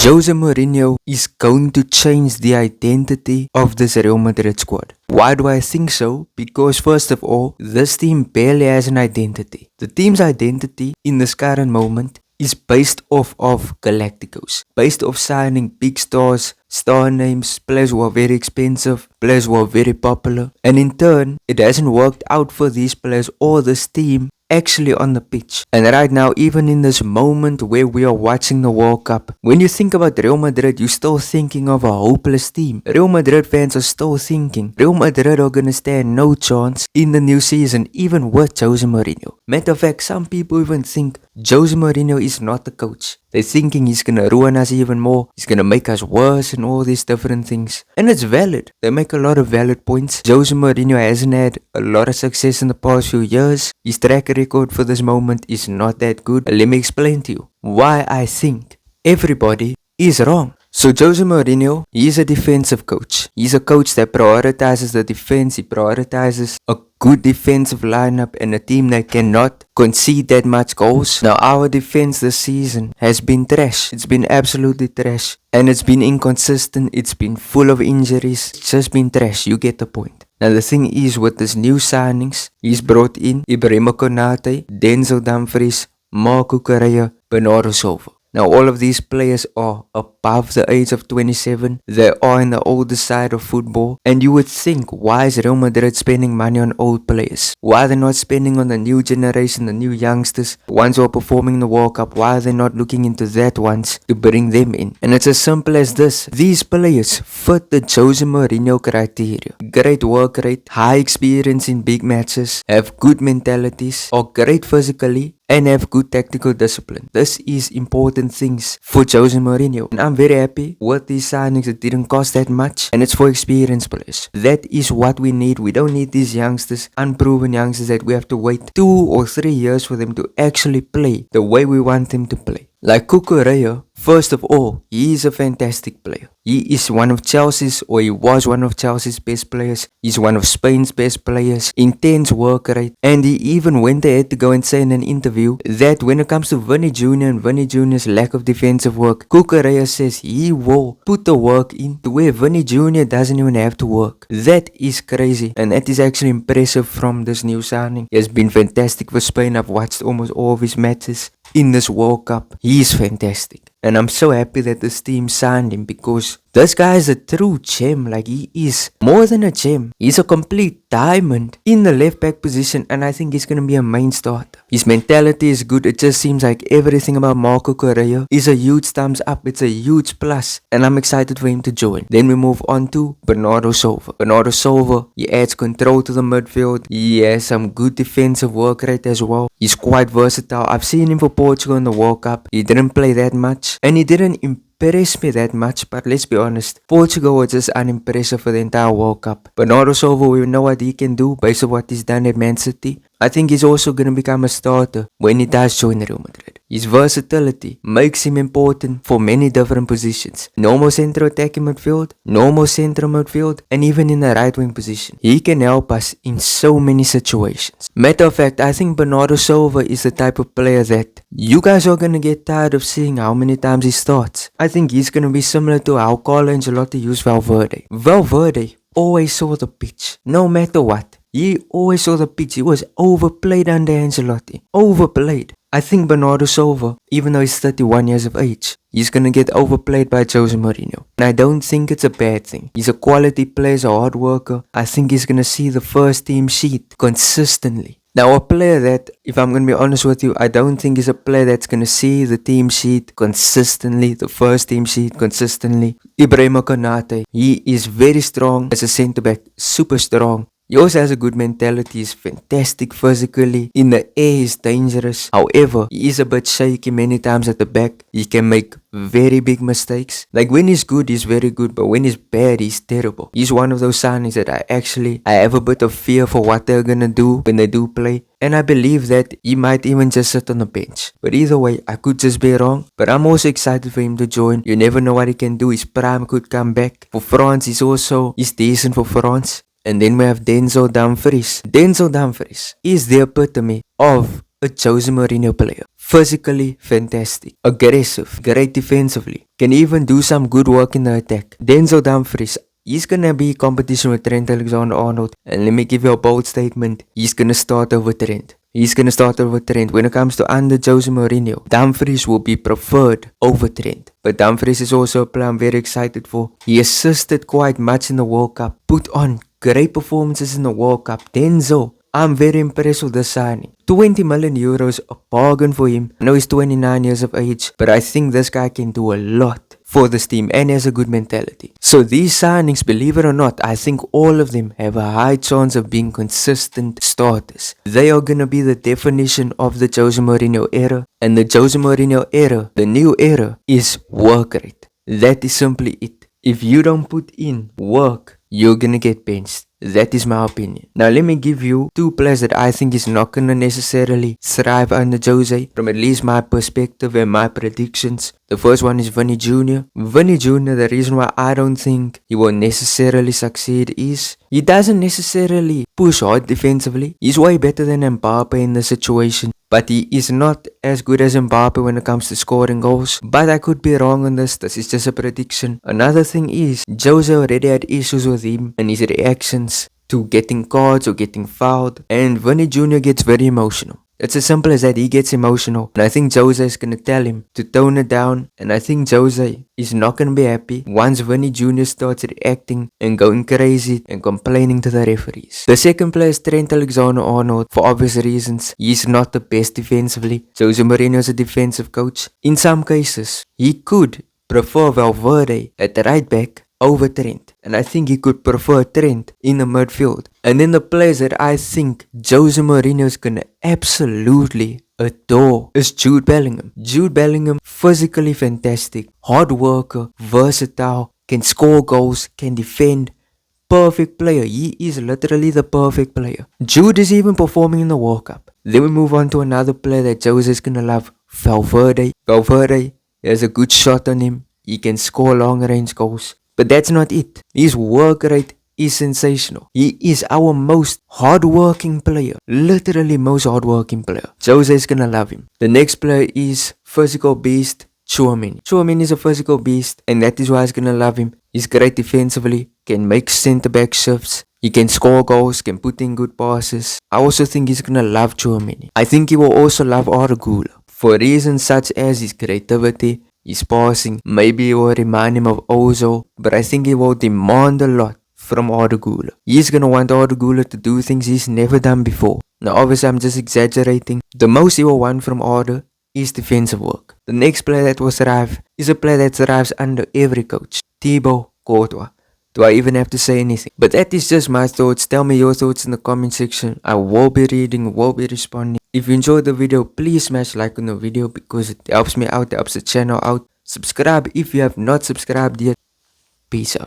Jose Mourinho is going to change the identity of this Real Madrid squad. Why do I think so? Because first of all, this team barely has an identity. The team's identity in this current moment is based off of Galacticos, based off signing big stars, star names, players who are very expensive, players who are very popular, and in turn, it hasn't worked out for these players or this team actually on the pitch. And right now, even in this moment where we are watching the World Cup, when you think about Real Madrid, you're still thinking of a hopeless team. Real Madrid fans are still thinking Real Madrid are gonna stand no chance in the new season, even with Jose Mourinho. Matter of fact, some people even think Jose Mourinho is not the coach. They're thinking he's gonna ruin us even more, he's gonna make us worse and all these different things. And it's valid. They make a lot of valid points. Jose Mourinho hasn't had a lot of success in the past few years. His track record for this moment is not that good. Let me explain to you why I think everybody is wrong. So Jose Mourinho, he's a defensive coach. He's a coach that prioritizes the defense. He prioritizes a good defensive lineup and a team that cannot concede that much goals. Now our defense this season has been trash. It's been absolutely trash. And it's been inconsistent. It's been full of injuries. It's just been trash. You get the point. Now the thing is, with these new signings, he's brought in Ibrahima Konate, Denzel Dumfries, Marco Correa, Bernardo Silva. Now all of these players are above the age of 27. They are in the older side of football. And you would think, why is Real Madrid spending money on old players? Why are they not spending on the new generation, the new youngsters, the ones who are performing in the World Cup? Why are they not looking into that ones to bring them in? And it's as simple as this. These players fit the Jose Mourinho criteria. Great work rate, high experience in big matches, have good mentalities, are great physically, and have good tactical discipline. This is important things for Jose Mourinho. And I'm very happy with these signings. It didn't cost that much. And it's for experienced players. That is what we need. We don't need these youngsters, unproven youngsters that we have to wait 2 or 3 years for them to actually play the way we want them to play. Like Cucurella, first of all, he is a fantastic player. He is one of Chelsea's, or he was one of Chelsea's best players. He's one of Spain's best players. Intense work rate. And he even went ahead to go and say in an interview that when it comes to Vinny Jr. and Vinny Jr.'s lack of defensive work, Cucurella says he will put the work in to where Vinny Jr. doesn't even have to work. That is crazy. And that is actually impressive from this new signing. He has been fantastic for Spain. I've watched almost all of his matches in this World Cup. He is fantastic. And I'm so happy that this team signed him, because this guy is a true gem. Like, he is more than a gem. He's a complete diamond in the left back position, and I think he's going to be a main starter. His mentality is good. It just seems like everything about Marco Correa is a huge thumbs up. It's a huge plus, and I'm excited for him to join. Then we move on to Bernardo Silva. Bernardo Silva, he adds control to the midfield. He has some good defensive work rate as well. He's quite versatile. I've seen him for Portugal in the World Cup. He didn't play that much, and he didn't impress me that much, but let's be honest, Portugal was just unimpressive for the entire World Cup. Bernardo Silva, we know what he can do based on what he's done at Man City. I think he's also going to become a starter when he does join Real Madrid. His versatility makes him important for many different positions. Normal central attacking midfield, normal central midfield, and even in the right wing position. He can help us in so many situations. Matter of fact, I think Bernardo Silva is the type of player that you guys are going to get tired of seeing how many times he starts. I think he's going to be similar to how Carlo Ancelotti used Valverde. Valverde always saw the pitch, no matter what. He always saw the pitch. He was overplayed under Ancelotti. Overplayed. I think Bernardo Silva, even though he's 31 years of age, he's gonna get overplayed by Jose Mourinho. And I don't think it's a bad thing. He's a quality player, he's a hard worker. I think he's gonna see the first team sheet consistently. Now, a player that, if I'm going to be honest with you, I don't think is a player that's going to see the team sheet consistently, the first team sheet consistently. Ibrahima Konate, he is very strong as a centre-back, super strong. He also has a good mentality, he's fantastic physically. In the air, he's dangerous. However, he is a bit shaky many times at the back. He can make very big mistakes. Like, when he's good, he's very good, but when he's bad, he's terrible. He's one of those signings that I have a bit of fear for what they're gonna do when they do play. And I believe that he might even just sit on the bench. But either way, I could just be wrong. But I'm also excited for him to join. You never know what he can do. His prime could come back. For France, he's decent for France. And then we have Denzel Dumfries. Denzel Dumfries is the epitome of a Jose Mourinho player. physically fantastic, aggressive, great defensively, can even do some good work in the attack. Denzel Dumfries, he's gonna be competition with Trent Alexander-Arnold, and let me give you a bold statement, he's gonna start over Trent. He's gonna start over Trent. When it comes to under Jose Mourinho, Dumfries will be preferred over Trent. But Dumfries is also a player I'm very excited for. He assisted quite much in the World Cup, put on great performances in the World Cup. Denzel, I'm very impressed with the signing. 20 million euros, a bargain for him. I know he's 29 years of age, but I think this guy can do a lot for this team and has a good mentality. So these signings, believe it or not, I think all of them have a high chance of being consistent starters. They are gonna be the definition of the Jose Mourinho era, and the Jose Mourinho era, the new era, is work rate. That is simply it. If you don't put in work, you're gonna get benched. That is my opinion. Now let me give you two players that I think is not gonna necessarily thrive under Jose, from at least my perspective and my predictions. The first one is Vinny Jr. Vinny Jr., the reason why I don't think he will necessarily succeed is he doesn't necessarily push hard defensively. He's way better than Mbappe in the situation, but he is not as good as Mbappe when it comes to scoring goals. But I could be wrong on this. This is just a prediction. Another thing is Jose already had issues with him and his reactions to getting cards or getting fouled, and Vinny Jr. gets very emotional. It's as simple as that. He gets emotional, and I think Jose is going to tell him to tone it down, and I think Jose is not going to be happy once Vinny Jr. starts reacting and going crazy and complaining to the referees. The second player is Trent Alexander-Arnold. For obvious reasons, he's not the best defensively. Jose Mourinho is a defensive coach. In some cases, he could prefer Valverde at the right back over Trent, and I think he could prefer Trent in the midfield. And then the players that I think Jose Mourinho is gonna absolutely adore is Jude Bellingham. Jude Bellingham, physically fantastic, hard worker, versatile, can score goals, can defend, perfect player. He is literally the perfect player. Jude is even performing in the World Cup. Then we move on to another player that Jose is gonna love, Valverde. Valverde has a good shot on him. He can score long range goals. But that's not it. His work rate is sensational. He is our most hardworking player. Literally most hardworking player. Jose is gonna love him. The next player is physical beast, Tchouaméni. Tchouaméni is a physical beast, and that is why he's gonna love him. He's great defensively, can make centre back shifts, he can score goals, can put in good passes. I also think he's gonna love Tchouaméni. I think he will also love Arda Güler for reasons such as his creativity, his passing. Maybe it will remind him of Ozil, but I think he will demand a lot from Arda Güler. He's gonna want Arda Güler to do things he's never done before. Now obviously I'm just exaggerating. The most he will want from Arda is defensive work. The next player that will thrive is a player that thrives under every coach, Thibaut Courtois. Do I even have to say anything? But that is just my thoughts. Tell me your thoughts in the comment section. I will be reading, will be responding. If you enjoyed the video, please smash like on the video because it helps me out, helps the channel out. Subscribe if you have not subscribed yet. Peace out.